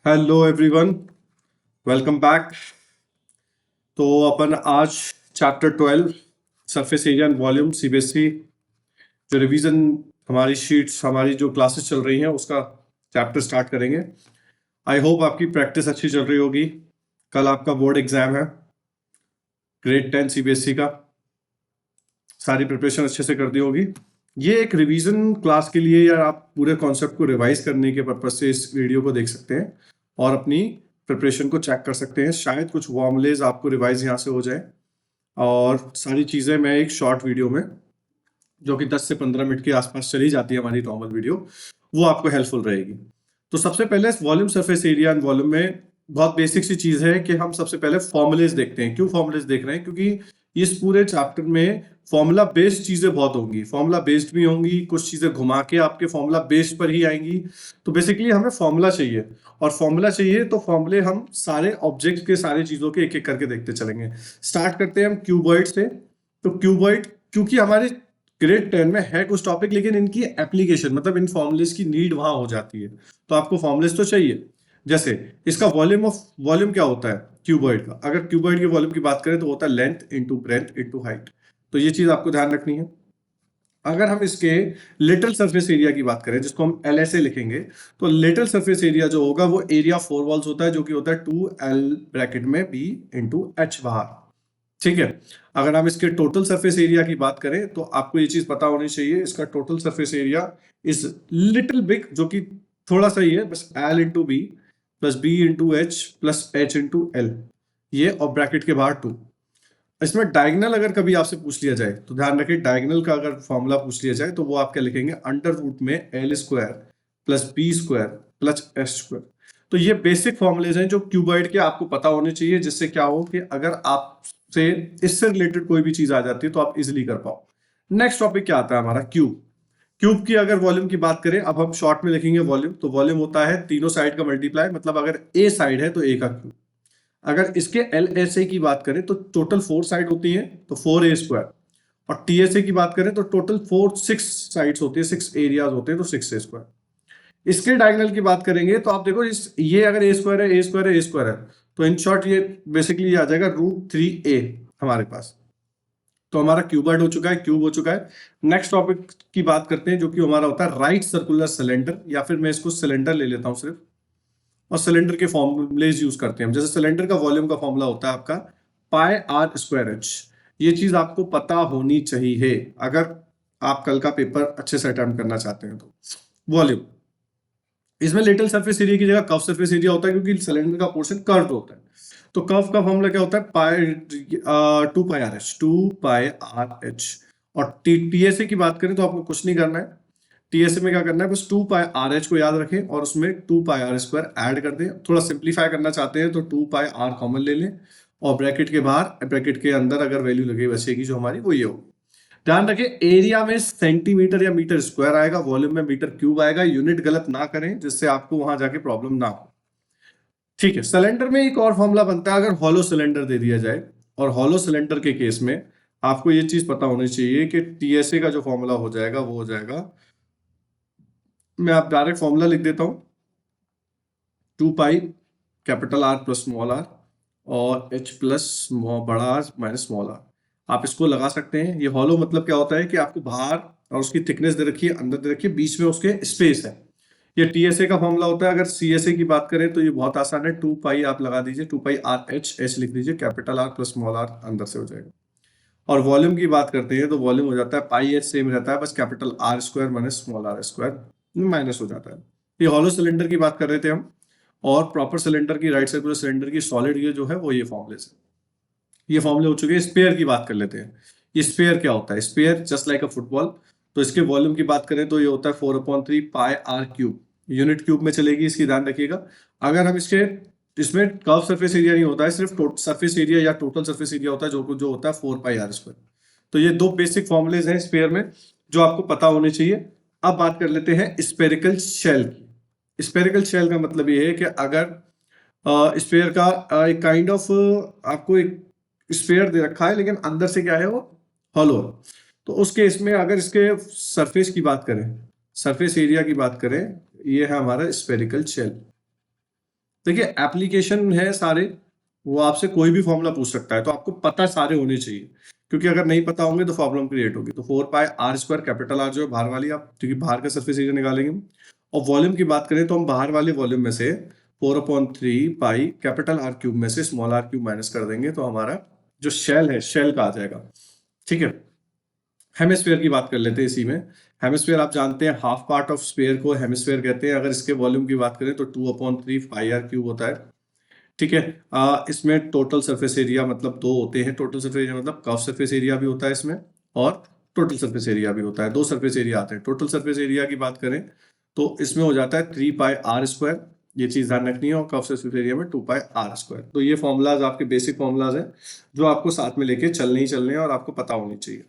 Hello everyone, welcome back. तो अपन आज chapter 12 surface area and volume CBSE जो revision हमारी शीट्स हमारी जो क्लासेस चल रही हैं उसका चैप्टर स्टार्ट करेंगे। आई होप आपकी प्रैक्टिस अच्छी चल रही होगी। कल आपका बोर्ड एग्जाम है ग्रेड 10 सीबीएसई का। सारी प्रिपरेशन अच्छे से कर दी होगी। ये एक रिवीजन क्लास के लिए या आप पूरे कॉन्सेप्ट को रिवाइज करने के पर्पज से इस वीडियो को देख सकते हैं और अपनी प्रिपरेशन को चेक कर सकते हैं। शायद कुछ फॉर्मूलेज आपको रिवाइज यहाँ से हो जाए और सारी चीज़ें मैं एक शॉर्ट वीडियो में जो कि 10 से 15 मिनट के आसपास चली जाती है हमारी नॉर्मल वीडियो, वो आपको हेल्पफुल रहेगी। तो सबसे पहले volume surface area and volume में बहुत बेसिक सी चीज़ है कि हम सबसे पहले फॉर्मुलेज देखते हैं। क्यों फॉर्मुलेज देख रहे हैं? क्योंकि इस पूरे चैप्टर में फॉर्मूला बेस्ड चीजें बहुत होंगी, फॉर्मूला बेस्ड भी होंगी, कुछ चीजें घुमा के आपके फॉर्मूला बेस्ड पर ही आएंगी। तो बेसिकली हमें फॉर्मूला चाहिए और फॉर्मूला चाहिए तो फॉर्मूले हम सारे ऑब्जेक्ट के सारे चीजों के एक एक करके देखते चलेंगे। स्टार्ट करते हैं हम क्यूबॉइड से। तो क्यूबॉइड क्योंकि हमारे ग्रेड 10 में है कुछ टॉपिक, लेकिन इनकी एप्लीकेशन मतलब इन फॉर्मुलेज की नीड वहां हो जाती है, तो आपको फॉर्मुलेज तो चाहिए। जैसे इसका वॉल्यूम क्या होता है क्यूबॉइड का? अगर क्यूबॉइड के वॉल्यूम की बात करें तो होता है length into breadth into height. तो ये चीज आपको ध्यान रखनी है। अगर हम इसके लिटिल सरफेस एरिया की बात करें जिसको हम LSA लिखेंगे, तो लिटिल सरफेस एरिया जो होगा वो एरिया 4 वॉल्स होता है, जो कि होता है 2L ब्रैकेट में B इंटू H बाहर। ठीक है। अगर हम इसके टोटल सरफेस एरिया की बात करें तो आपको ये चीज पता होनी चाहिए, इसका total surface area is little big, जो कि थोड़ा सा ही है, बस L into B plus B into H plus H into L, ये और ब्रैकेट के बाहर 2। इसमें डायगनल अगर कभी आपसे पूछ लिया जाए तो ध्यान रखिए, डायगनल का अगर फॉर्मूला पूछ लिया जाए तो वो आप क्या लिखेंगे? अंडर रूट में L square plus B square plus H square. तो ये बेसिक फॉर्मुलेज हैं जो क्यूबॉइड के आपको पता होने चाहिए, जिससे क्या हो कि अगर आपसे इससे रिलेटेड कोई भी चीज आ जाती है तो आप इजिली कर पाओ। नेक्स्ट टॉपिक क्या आता है हमारा? क्यूब। क्यूब की अगर वॉल्यूम की बात करें, अब हम शॉर्ट में लिखेंगे वॉल्यूम। तो वॉल्यूम होता है तीनों साइड का मल्टीप्लाई, मतलब अगर ए साइड है तो ए का क्यूब। अगर इसके LSA की बात करें तो टोटल 4 साइड होती है तो 4A स्क्वायर, और TSA की बात करें तो टोटल 6 साइड्स होती है, 6 एरियाज होते हैं तो 6A स्क्वायर। इसके डायगोनल की बात करेंगे तो आप देखो ये अगर ए स्क्वायर है, ए स्क्वायर है, ए स्क्वायर है, तो इन शॉर्ट ये बेसिकली आ जाएगा √3A हमारे पास। तो हमारा क्यूबॉइड हो चुका है, क्यूब हो चुका है। नेक्स्ट टॉपिक की बात करते हैं जो कि हमारा होता है राइट सर्कुलर सिलेंडर, या फिर मैं इसको सिलेंडर ले लेता हूं सिर्फ, और सिलेंडर के फॉर्मूलेज यूज करते हैं हम। जैसे सिलेंडर का वॉल्यूम का फॉर्मूला होता है आपका पाई आर स्क्वायर एच। ये चीज आपको पता होनी चाहिए अगर आप कल का पेपर अच्छे से अटेम्प्ट करना चाहते हैं। तो वॉल्यूम, इसमें लिटिल सरफेस एरिया की जगह कर्व सरफेस एरिया होता है, क्योंकि सिलेंडर का पोर्शन कर्व होता है। तो कर्व का फॉर्मूला क्या होता है? पाई 2 पाई आर एच और टीएसए की बात करें तो आपको कुछ नहीं करना है। टीएसए में क्या करना है? बस 2 पाई आर एच को याद रखें और उसमें 2 पाई आर स्क्वायर ऐड कर दें। थोड़ा सिंप्लीफाई करना चाहते हैं तो 2 पाई आर कॉमन ले लें, और ब्रैकेट के बाहर ब्रैकेट के अंदर अगर वैल्यू लगे बचेगी जो हमारी, वो ये होगी। ध्यान रखें, एरिया में सेंटीमीटर या मीटर स्क्वायर आएगा, वॉल्यूम में मीटर क्यूब आएगा। यूनिट गलत ना करें जिससे आपको वहां जाके प्रॉब्लम ना हो। ठीक है। सिलेंडर में एक और फॉर्मूला बनता है अगर हॉलो सिलेंडर दे दिया जाए, और हॉलो सिलेंडर के केस में आपको ये चीज पता होनी चाहिए कि टीएसए का जो फॉर्मूला हो जाएगा वो हो जाएगा, मैं आप डायरेक्ट फॉर्मूला लिख देता हूं, 2 pi capital R plus small R और एच प्लस बड़ा आर माइनस स्मॉल आर। आप इसको लगा सकते हैं। ये हॉलो मतलब क्या होता है कि आपको बाहर और उसकी थिकनेस दे रखी है, अंदर दे रखी है, बीच में उसके स्पेस है। ये टीएसए का फॉर्मूला होता है। अगर सीएसए की बात करें तो ये बहुत आसान है, 2 पाई आप लगा दीजिए, 2 पाई आर एच लिख दीजिए, capital R plus small R अंदर से हो जाएगा। और वॉल्यूम की बात करते हैं तो वॉल्यूम हो जाता है पाई एच सेम रहता है, बस capital R square minus small R square minus हो जाता है। ये हॉलो सिलेंडर की बात कर रहे थे हम, और प्रॉपर सिलेंडर की, राइट सर्कुलर सिलेंडर की सॉलिड ये जो है वो ये फॉर्मूले से, ये फॉर्मूले हो चुके हैं। स्पेयर की बात कर लेते हैं। ये स्पेयर क्या होता है? Sphere just like a football. तो इसके वॉल्यूम की बात करें तो ये होता है 4/3 पाई आर क्यूब। यूनिट क्यूब में चलेगी, इसकी ध्यान रखिएगा। अगर हम इसमें कर्व सरफेस एरिया नहीं होता है, सिर्फ सरफेस एरिया या टोटल सरफेस एरिया होता है, जो होता है 4 पाई आर स्क्वायर। तो ये दो बेसिक फॉर्मुलेज हैं स्पेयर में जो आपको पता होने चाहिए। अब बात कर लेते हैं स्पेरिकल शेल की। स्पेरिकल शेल का मतलब ये है कि अगर स्पेयर का एक काइंड ऑफ आपको एक स्पेयर दे रखा है, लेकिन अंदर से क्या है वो हॉलो है। तो उस केस में अगर इसके सरफेस की बात करें, सरफेस एरिया की बात करें, ये है हमारा स्पेरिकल शेल। देखिए एप्लीकेशन है सारे, वो आपसे कोई भी फॉर्मूला पूछ सकता है, तो आपको पता सारे होने चाहिए, क्योंकि अगर नहीं पता होंगे तो प्रॉब्लम क्रिएट होगी। तो 4 पाई r स्क्वायर, कैपिटल आर जो है बाहर वाली, आप क्योंकि बाहर का सरफेस एरिया निकालेंगे। और वॉल्यूम की बात करें तो हम बाहर वाले वॉल्यूम में से 4/3 पाई कैपिटल आर क्यूब में से स्मॉल आर क्यूब माइनस कर देंगे, तो हमारा जो शेल है शेल का आ जाएगा। ठीक है, हेमिस्फीयर की बात कर लेते हैं इसी में। हेमिस्फीयर आप जानते हैं, हाफ पार्ट ऑफ स्फीयर को हेमिस्फीयर कहते हैं। अगर इसके वॉल्यूम की बात करें तो 2/3 पाई r क्यूब होता है। ठीक है, इसमें टोटल सरफेस एरिया मतलब दो होते हैं। टोटल सरफेस एरिया मतलब कर्व सरफेस एरिया भी होता है इसमें, और टोटल सरफेस एरिया भी होता है। दो सरफेस एरिया आते हैं। टोटल सरफेस एरिया की बात करें तो इसमें हो जाता है 3 पाई r स्क्वायर, ये चीज ध्यान रखनी है। और कर्व सरफेस एरिया में 2 पाई r स्क्वायर। तो ये फॉर्मूलाज आपके बेसिक फॉर्मूलाज हैं जो आपको साथ में लेके चलने ही चलने हैं और आपको पता होनी चाहिए।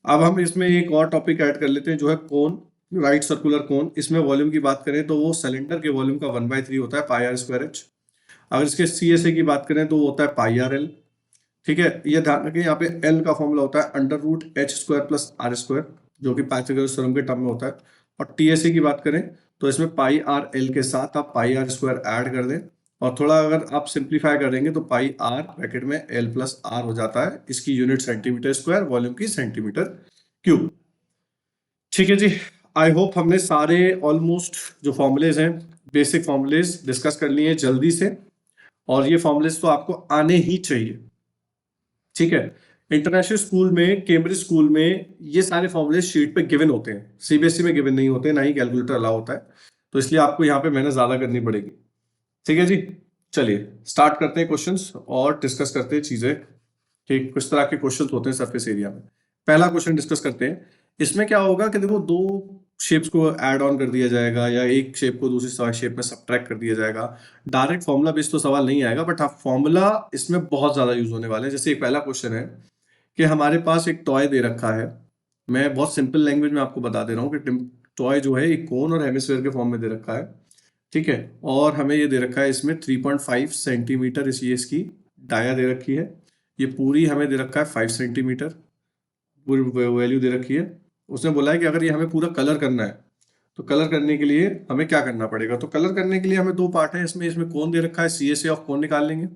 अब हम इसमें एक और टॉपिक ऐड कर लेते हैं जो है कोन, राइट सर्कुलर कोन। इसमें वॉल्यूम की बात करें तो वो सिलेंडर के वॉल्यूम का 1/3 होता है, πr²h। अगर इसके CSA की बात करें तो वो होता है πrl। ठीक है, ये ध्यान रखें, यहाँ पे L का फॉर्मूला होता है √h² + r², जो कि पाइथागोरस थ्योरम के टर्म में होता है। और TSA की बात करें तो इसमें πrl के साथ आप πr² ऐड कर दें, और थोड़ा अगर आप सिंप्लीफाई करेंगे तो πr ब्रैकेट में l + r हो जाता है। इसकी यूनिट सेंटीमीटर स्क्वायर, वॉल्यूम की सेंटीमीटर क्यूब। ठीक है जी, आई होप हमने सारे ऑलमोस्ट जो फॉर्मूलेज हैं, बेसिक फॉर्मूलेज डिस्कस कर लिए हैं जल्दी से। और ये फॉर्मूलेज तो आपको आने ही चाहिए। ठीक है, इंटरनेशनल स्कूल में, कैम्ब्रिज स्कूल में ये सारे फॉर्मूलेज शीट पे गिवन होते हैं, CBSE में गिवन नहीं होते, ना ही कैलकुलेटर अलाउ होता है। तो इसलिए आपको यहाँ पे मेहनत ज्यादा करनी पड़ेगी। ठीक है जी, चलिए स्टार्ट करते हैं क्वेश्चंस और डिस्कस करते हैं चीजें। ठीक, किस तरह के क्वेश्चंस होते हैं सरफेस एरिया में। पहला क्वेश्चन डिस्कस करते हैं। इसमें क्या होगा कि देखो, दो शेप्स को ऐड ऑन कर दिया जाएगा या एक शेप को दूसरी शेप में सब्ट्रैक्ट कर दिया जाएगा। डायरेक्ट फॉर्मूला बेस्ड तो सवाल नहीं आएगा, बट हाँ फॉर्मूला इसमें बहुत ज्यादा यूज होने वाले हैं। जैसे एक पहला क्वेश्चन है कि हमारे पास एक टॉय दे रखा है। मैं बहुत सिंपल लैंग्वेज में आपको बता दे रहा हूँ कि टॉय जो है एक कोन और हेमिस्फीयर के फॉर्म में दे रखा है। ठीक है, और हमें ये दे रखा है इसमें 3.5 सेंटीमीटर इसकी डाया दे रखी है। ये पूरी हमें दे रखा है 5 सेंटीमीटर, पूरी वैल्यू दे रखी है। उसने बोला है कि अगर ये हमें पूरा कलर करना है तो कलर करने के लिए हमें क्या करना पड़ेगा। तो कलर करने के लिए हमें दो पार्ट है इसमें। इसमें कौन दे रखा है, CSA ऑफ कौन निकाल लेंगे,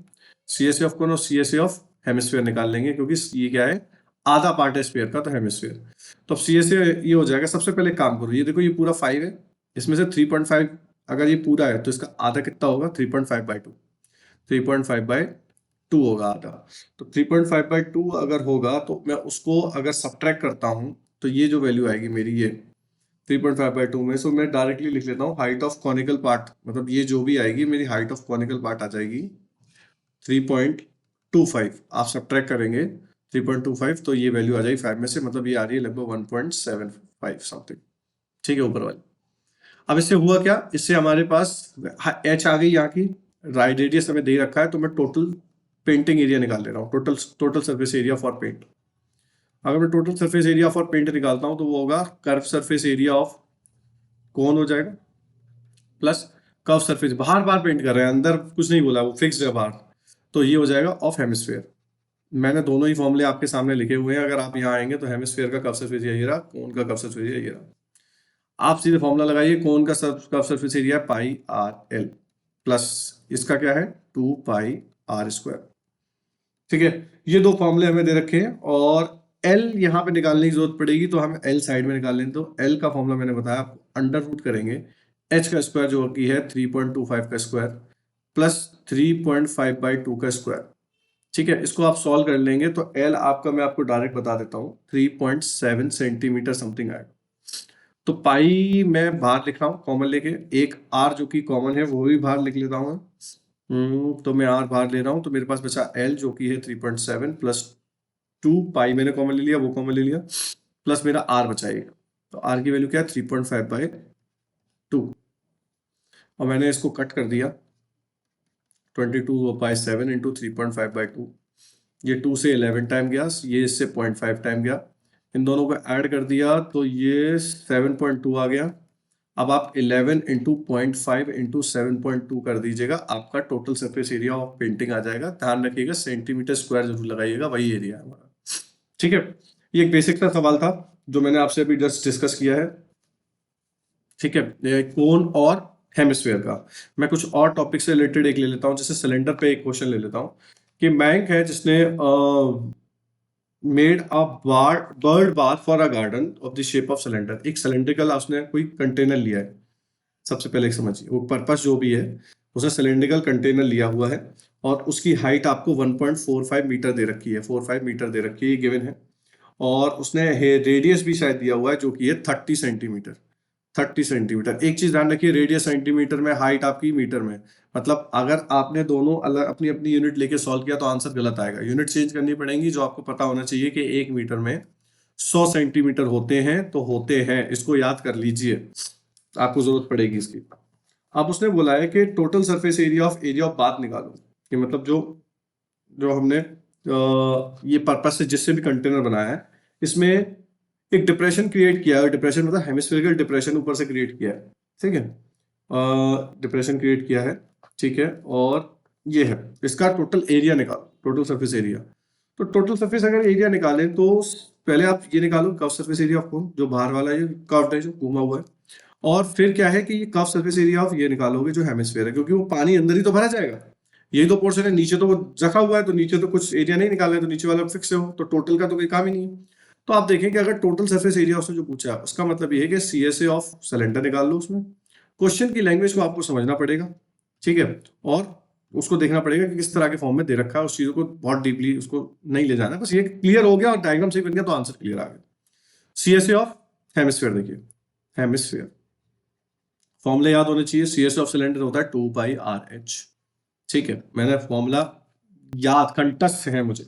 CSA ऑफ कौन और CSA ऑफ हेमिस्फीयर निकाल लेंगे, क्योंकि ये क्या है, आधा पार्ट है स्फीयर का, तो हेमिस्फीयर। तो अब CSA ये हो जाएगा। सबसे पहले काम करो, ये देखो ये पूरा 5 है, इसमें से 3.5 अगर ये पूरा है तो इसका आधा कितना होगा, 3.5/2। 3.5/2 होगा आधा। तो 3.5/2 अगर होगा तो मैं उसको अगर सब्ट्रैक्ट करता हूं तो ये जो वैल्यू आएगी मेरी, ये 3.5/2 में, सो मैं डायरेक्टली लिख लेता हूँ हाइट ऑफ कॉनिकल पार्ट, मतलब ये जो भी आएगी मेरी हाइट ऑफ कॉनिकल पार्ट आ जाएगी 3.25। आप सब्ट्रैक्ट करेंगे 3.25 तो ये वैल्यू आ जाएगी 5 में से, मतलब ये आ रही है लगभग 1.75 समथिंग। ठीक है, ऊपर वाली। अब इससे हुआ क्या, इससे हमारे पास h आ गई यहाँ की, राइट रेडियस हमें दे रखा है, तो मैं टोटल पेंटिंग एरिया निकाल ले रहा हूँ, total surface area for paint. अगर मैं total surface area for paint निकालता हूँ तो वो होगा कर्व सरफेस एरिया ऑफ कौन हो जाएगा प्लस कर्व सरफेस, बाहर बाहर पेंट कर रहे हैं, अंदर कुछ नहीं बोला, वो फिक्स्ड है बाहर, तो ये हो जाएगा ऑफ हेमिस्फीयर। मैंने दोनों ही फॉर्मूले आपके सामने लिखे हुए हैं, अगर आप यहाँ आएंगे तो हेमिस्फीयर का कर्व सरफेस एरिया ये रहा, कोन का कर्व सरफेस एरिया ये रहा। आप सीधे फॉर्मूला लगाइए, कोन का curve surface area πrl plus इसका क्या है 2 πr²। ठीक है, ये दो फॉर्मूले हमें दे रखे हैं, और L यहाँ पे निकालने की जरूरत पड़ेगी, तो हमें L साइड में निकाल लें। तो L का फॉर्मूला मैंने बताया आपको, अंडर रूट करेंगे h का स्क्वायर जो की है 3.25 का स्क्वायर प्लस 3.5/2 का स्क्वायर। ठीक है, इसको आप सॉल्व कर लेंगे तो L आपका, मैं आपको डायरेक्ट बता देता हूँ, 3.7 सेंटीमीटर समथिंग आएगा। तो पाई मैं बाहर लिख रहा हूँ कॉमन लेके, एक R जो कि कॉमन है वो भी बाहर लिख लेता हूँ। तो मैं R बाहर ले रहा हूँ, तो मेरे पास बचा L जो कि है 3.7 प्लस 2 पाई मैंने कॉमन ले लिया, वो कॉमन ले लिया, प्लस मेरा R बचाएगा। तो R की वैल्यू क्या है 3.5/2, और मैंने इसको कट कर दिया 22/7 इंटू 3.5/2। ये 2 से 11 टाइम गया, ये इससे 0.5 टाइम गया, इन दोनों को ऐड कर दिया तो ये 7.2 आ गया। अब आप 11 इंटू 0.5 इंटू 7.2 कर दीजिएगा, आपका total surface area of painting आ जाएगा। ध्यान रखिएगा सेंटीमीटर स्क्वायर जरूर लगाइएगा, वही एरिया है हमारा। ठीक है, ये एक बेसिक सा सवाल था जो मैंने आपसे अभी जस्ट डिस्कस किया है। ठीक है, कोन और हेमिस्फीयर का। मैं कुछ और टॉपिक से रिलेटेड एक ले लेता हूँ, जैसे सिलेंडर पे एक क्वेश्चन ले लेता हूँ कि बैंक है जिसने made a bird bath for a garden of the shape of cylinder. एक सिलेंड्रिकल उसने कोई कंटेनर लिया है, सबसे पहले एक समझिए वो पर्पस जो भी है, उसने सिलेंड्रिकल कंटेनर लिया हुआ है और उसकी हाइट आपको 1.45 मीटर दे रखी है, 45 मीटर दे रखी है, गिवन है। और उसने रेडियस भी शायद दिया हुआ है जो कि है 30 सेंटीमीटर। 30 सेंटीमीटर। एक चीज ध्यान रखिए, रेडियस सेंटीमीटर में, हाइट आपकी मीटर में। मतलब अगर आपने दोनों अलग अपनी अपनी यूनिट लेके सॉल्व किया तो आंसर गलत आएगा, यूनिट चेंज करनी पड़ेगी। जो आपको पता होना चाहिए कि 1 मीटर में 100 सेंटीमीटर होते हैं, तो होते हैं, इसको याद कर लीजिए, आपको जरूरत पड़ेगी इसकी। अब उसने बोला है कि total surface area of bath निकालो, कि मतलब जो जो हमने ये पर्पस से जिससे भी कंटेनर बनाया है, इसमें एक डिप्रेशन क्रिएट किया है। डिप्रेशन मतलब हेमिस्फेरिकल डिप्रेशन ऊपर से क्रिएट किया है, ठीक है, डिप्रेशन क्रिएट किया है, ठीक है। और ये है इसका टोटल एरिया निकालो, टोटल सरफेस एरिया। तो टोटल सरफेस अगर एरिया निकालें तो पहले आप ये निकालो curve surface area of cone, जो बाहर वाला ये कर्व है जो घूमा हुआ है। और फिर क्या है कि ये कर्व सरफेस एरिया ऑफ ये निकालोगे जो हेमिस्फीयर है, क्योंकि वो पानी अंदर ही तो भरा जाएगा। यही तो पोर्शन है, नीचे तो वो जखा हुआ है, तो नीचे तो कुछ एरिया नहीं निकालना है, तो नीचे वाला फिक्स हो, तो टोटल का तो कोई काम ही नहीं है। तो आप देखें कि अगर टोटल सरफेस एरिया उसने जो पूछा है, उसका मतलब ये है कि CSA ऑफ सिलेंडर निकाल लो। उसमें क्वेश्चन की लैंग्वेज को आपको समझना पड़ेगा, ठीक है, और उसको देखना पड़ेगा कि किस तरह के फॉर्म में दे रखा है। उस चीजों को बहुत डीपली उसको नहीं ले जाना, बस ये क्लियर हो गया और डायग्राम सही बन गया तो आंसर क्लियर आ गया। CSA ऑफ हेमिस्फीयर, देखिए हेमिस्फीयर फॉर्मूला याद होने चाहिए। CSA ऑफ सिलेंडर होता है 2πRH, ठीक है। मैंने फॉर्मूला याद कंटस्ट है मुझे,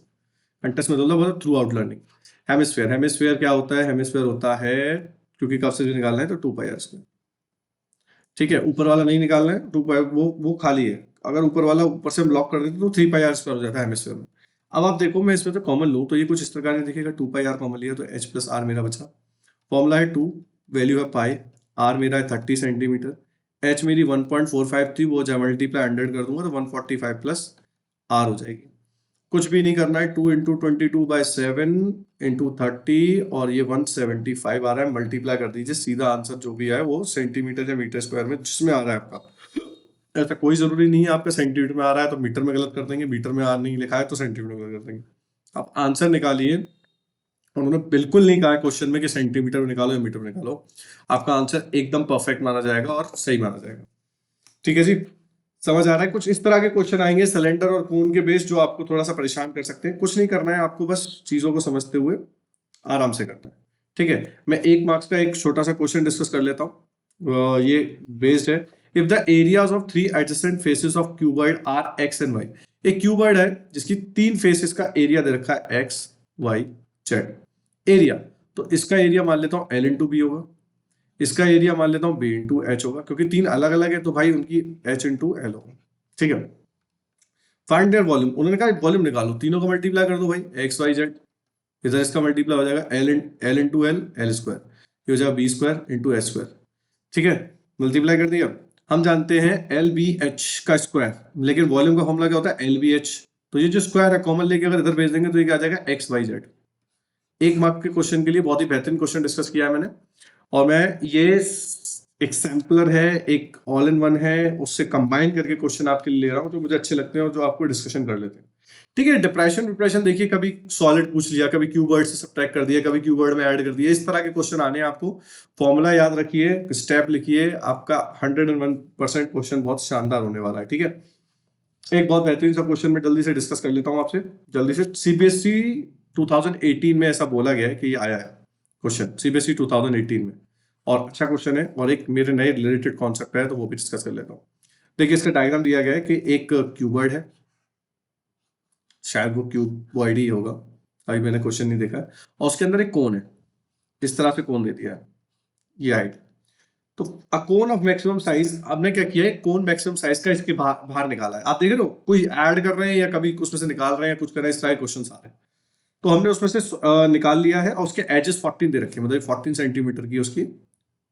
कंटस्ट में मतलब through out learning. Hemisphere, hemisphere क्या होता है? हेमिस्फीयर होता है, क्योंकि कब से जो निकालना है तो 2πR², ठीक है। ऊपर वाला नहीं निकालना है, 2π वो खाली है। अगर ऊपर वाला ऊपर से ब्लॉक कर देते तो 3πR² हो जाता है हेमिस्फीयर में। अब आप देखो मैं इसमें तो कॉमन लूँ तो ये कुछ इस प्रकार नहीं दिखेगा। 2πR कॉमन लिया तो H+R मेरा बचा। फॉर्मूला है 2, वैल्यू है पाई, R मेरा है 30 सेंटीमीटर, H मेरी 1.45 थी, वो जब मल्टीप्लाई 100 कर दूंगा तो 145 प्लस R हो जाएगी। कुछ भी नहीं करना है, 2 इंटू 22/7 इंटू 30 और ये 175 आ रहा है, मल्टीप्लाई कर दीजिए, सीधा आंसर जो भी है वो सेंटीमीटर या मीटर स्क्वायर में जिसमें आ रहा है आपका। ऐसा कोई जरूरी नहीं है आपका सेंटीमीटर में आ रहा है तो मीटर में गलत कर देंगे, मीटर में आर नहीं लिखा है तो सेंटीमीटर में गलत कर देंगे। आप आंसर निकालिए। उन्होंने बिल्कुल नहीं कहा है क्वेश्चन में कि सेंटीमीटर में निकालो या मीटर में निकालो, आपका आंसर एकदम परफेक्ट माना जाएगा और सही माना जाएगा, ठीक है जी। समझ आ रहा है? कुछ इस तरह के क्वेश्चन आएंगे सिलेंडर और कोन के बेस, जो आपको थोड़ा सा परेशान कर सकते हैं। कुछ नहीं करना है आपको, बस चीजों को समझते हुए आराम से करना है, ठीक है। मैं 1 मार्क्स का एक छोटा सा क्वेश्चन डिस्कस कर लेता हूँ। ये बेस्ड है, if the areas of 3 adjacent faces of cuboid are X and Y. एक क्यूबॉइड है जिसकी 3 फेसेस का एरिया दे रखा है एक्स वाई जेड एरिया। तो इसका एरिया मान लेता हूँ L इंटू बी होगा, इसका एरिया मान लेता हूँ B इंटू एच होगा, क्योंकि 3 अलग अलग है तो भाई उनकी H इंटू एल होगा, ठीक है। फाइंड देयर वॉल्यूम, उन्होंने कहा वॉल्यूम निकालो, तीनों को मल्टीप्लाई कर दो भाई, एक्स वाई जेड। इधर इसका मल्टीप्लाई हो जाएगा एल इंटू एल स्क्वायर, ये हो जाएगा B² इंटू H², ठीक है। मल्टीप्लाई कर दिया। हम जानते हैं LBH का स्क्वायर, लेकिन वॉल्यूम का फॉर्मूला क्या होता है? LBH। तो ये जो स्क्वायर है कॉमन लेके अगर इधर भेज देंगे तो ये क्या आ जाएगा? X Y Z. 1 मार्क के क्वेश्चन के लिए बहुत ही बेहतरीन क्वेश्चन डिस्कस किया है मैंने, और मैं ये एक सैम्पलर है, एक ऑल इन वन है, उससे कंबाइन करके क्वेश्चन आपके लिए ले रहा हूँ जो मुझे अच्छे लगते हैं और जो आपको डिस्कशन कर लेते हैं, ठीक है। डिप्रेशन देखिए, कभी सॉलिड पूछ लिया, कभी क्यूबॉइड से सब्ट्रैक्ट कर दिया, कभी क्यूबॉइड में ऐड कर दिया, इस तरह के क्वेश्चन आने हैं आपको। फॉर्मूला याद रखिए, स्टेप लिखिए, आपका 101% क्वेश्चन बहुत शानदार होने वाला है, ठीक है। एक बहुत बेहतरीन सा क्वेश्चन मैं जल्दी से डिस्कस कर लेता हूँ आपसे जल्दी से। CBSE 2018 में ऐसा बोला गया है कि ये आया है क्वेश्चन CBSE 2018 में, और अच्छा क्वेश्चन है और एक मेरे नए रिलेटेड कॉन्सेप्ट है तो वो भी डिस्कस कर लेता हूँ। देखिए इसका डायग्राम दिया गया है कि एक क्यूबॉइड है, शायद वो क्यूबॉइड ही होगा, अभी मैंने क्वेश्चन नहीं देखा है, और उसके अंदर एक कोन है, इस तरह से कोन दे दिया है, ये हाइट। तो अ कोन ऑफ मैक्सिमम साइज, आपने क्या किया है, कोन मैक्सिमम साइज का इसके बाहर निकाला है। आप देख रहे हो कोई ऐड कर रहे हैं या कभी उसमें से निकाल रहे हैं, कुछ कर रहे हैं, इस तरह के क्वेश्चन आ रहे हैं। तो हमने उसमें से निकाल लिया है, और उसके एजेस 14 दे रखे हैं, मतलब 14 सेंटीमीटर की उसकी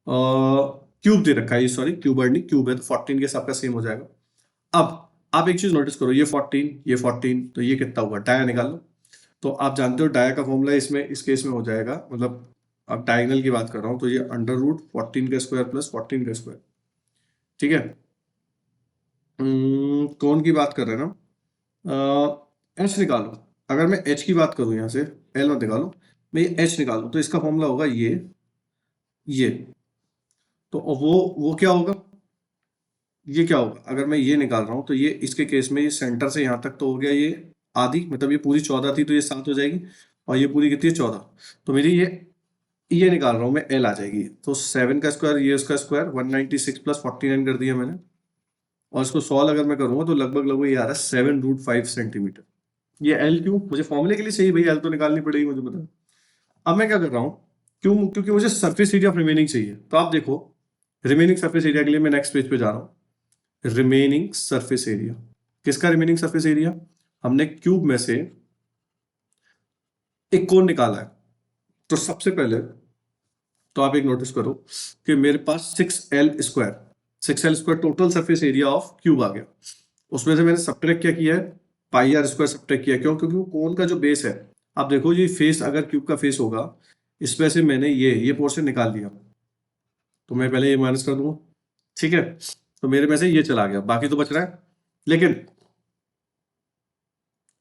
क्यूब दे रखा है, सॉरी क्यूबॉइड नहीं, क्यूब है तो 14 के सबका सेम हो जाएगा। अब आप एक चीज नोटिस करो, ये 14 ये 14, तो ये कितना हुआ? डाया निकाल लो। तो आप जानते हो डाया का फॉर्मूला इसमें इस केस में हो जाएगा, मतलब अब डायगोनल की बात कर रहा हूं तो ये √14 का स्क्वायर प्लस 14 का स्क्वायर, ठीक है। कौन की बात कर रहे हैं ना, एच निकालो। अगर मैं एच की बात करूं, यहाँ से एल मत निकालो, मैं एच निकालूं तो इसका फॉर्मूला होगा ये। तो वो क्या होगा, ये क्या होगा, अगर मैं ये निकाल रहा हूं तो ये इसके केस में ये सेंटर से यहाँ तक तो हो गया ये आधी, मतलब ये पूरी 14 थी तो ये 7 हो जाएगी, और ये पूरी कितनी है 14, तो मेरी ये निकाल रहा हूं मैं, एल आ जाएगी। तो 7 का स्क्वायर, ये उसका स्क्वायर 196 प्लस 49 कर दिया मैंने, और इसको सॉल्व अगर मैं करूंगा तो लगभग लगभग ये आ रहा है 7√5 सेंटीमीटर। ये एल क्यों, मुझे फॉर्मूले के लिए चाहिए भाई, एल तो निकालनी पड़ेगी मुझे पता है। अब मैं क्या कर रहा हूँ, क्यों, क्योंकि मुझे सरफेस एरिया ऑफ रिमेनिंग चाहिए। तो आप देखो, रिमेनिंग सरफेस एरिया के लिए मैं नेक्स्ट पेज पे जा रहा हूँ। रिमेनिंग सरफेस एरिया, किसका रिमेनिंग सरफेस एरिया, हमने क्यूब में से एक कोण निकाला है। तो सबसे पहले तो आप एक नोटिस करो कि मेरे पास 6L² total surface area of cube आ गया। उसमें से मैंने सब्ट्रैक्ट क्या किया है, पाई आर स्क्वायर सब्ट्रैक्ट किया। क्यों, क्योंकि वो कोन का जो बेस है, आप देखो ये फेस अगर क्यूब का फेस होगा, इसमें से मैंने ये पोर्शन निकाल दिया, तो मैं पहले ये माइनस कर दूंगा, ठीक है। तो मेरे में से ये चला गया, बाकी तो बच रहा है। लेकिन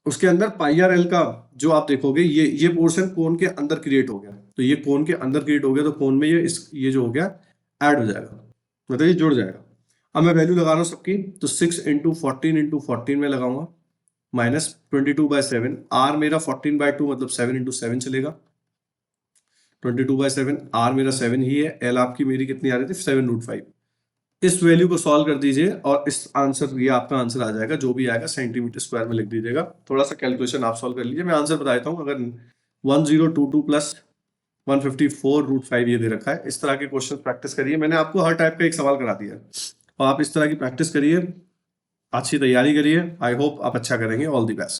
उसके अंदर पाई आर एल का जो आप देखोगे, ये पोर्शन कोन के अंदर क्रिएट हो गया। तो ये कोन के अंदर क्रिएट हो गया, तो कोन में ये जो हो गया ऐड हो जाएगा, मतलब ये जुड़ जाएगा। अब मैं वैल्यू लगा रहा हूँ सबकी, तो 6 × 14 × 14 में लगाऊंगा, -22/7। आर मेरा 14/2 मतलब 7 × 7 चलेगा, 22/7। आर मेरा 7 ही है, एल आपकी मेरी कितनी आ रही थी 7√5। इस वैल्यू को सॉल्व कर दीजिए और इस आंसर, ये आपका आंसर आ जाएगा, जो भी आएगा सेंटीमीटर स्क्वायर में लिख दीजिएगा। थोड़ा सा कैलकुलेशन आप सॉल्व कर लीजिए, मैं आंसर बता देता हूँ। अगर 1022 प्लस 154√5 ये दे रखा है, इस तरह के क्वेश्चन प्रैक्टिस करिए। मैंने आपको हर टाइप का एक सवाल करा दिया है, और आप इस तरह की प्रैक्टिस करिए, अच्छी तैयारी करिए। आई होप आप अच्छा करेंगे। All the best.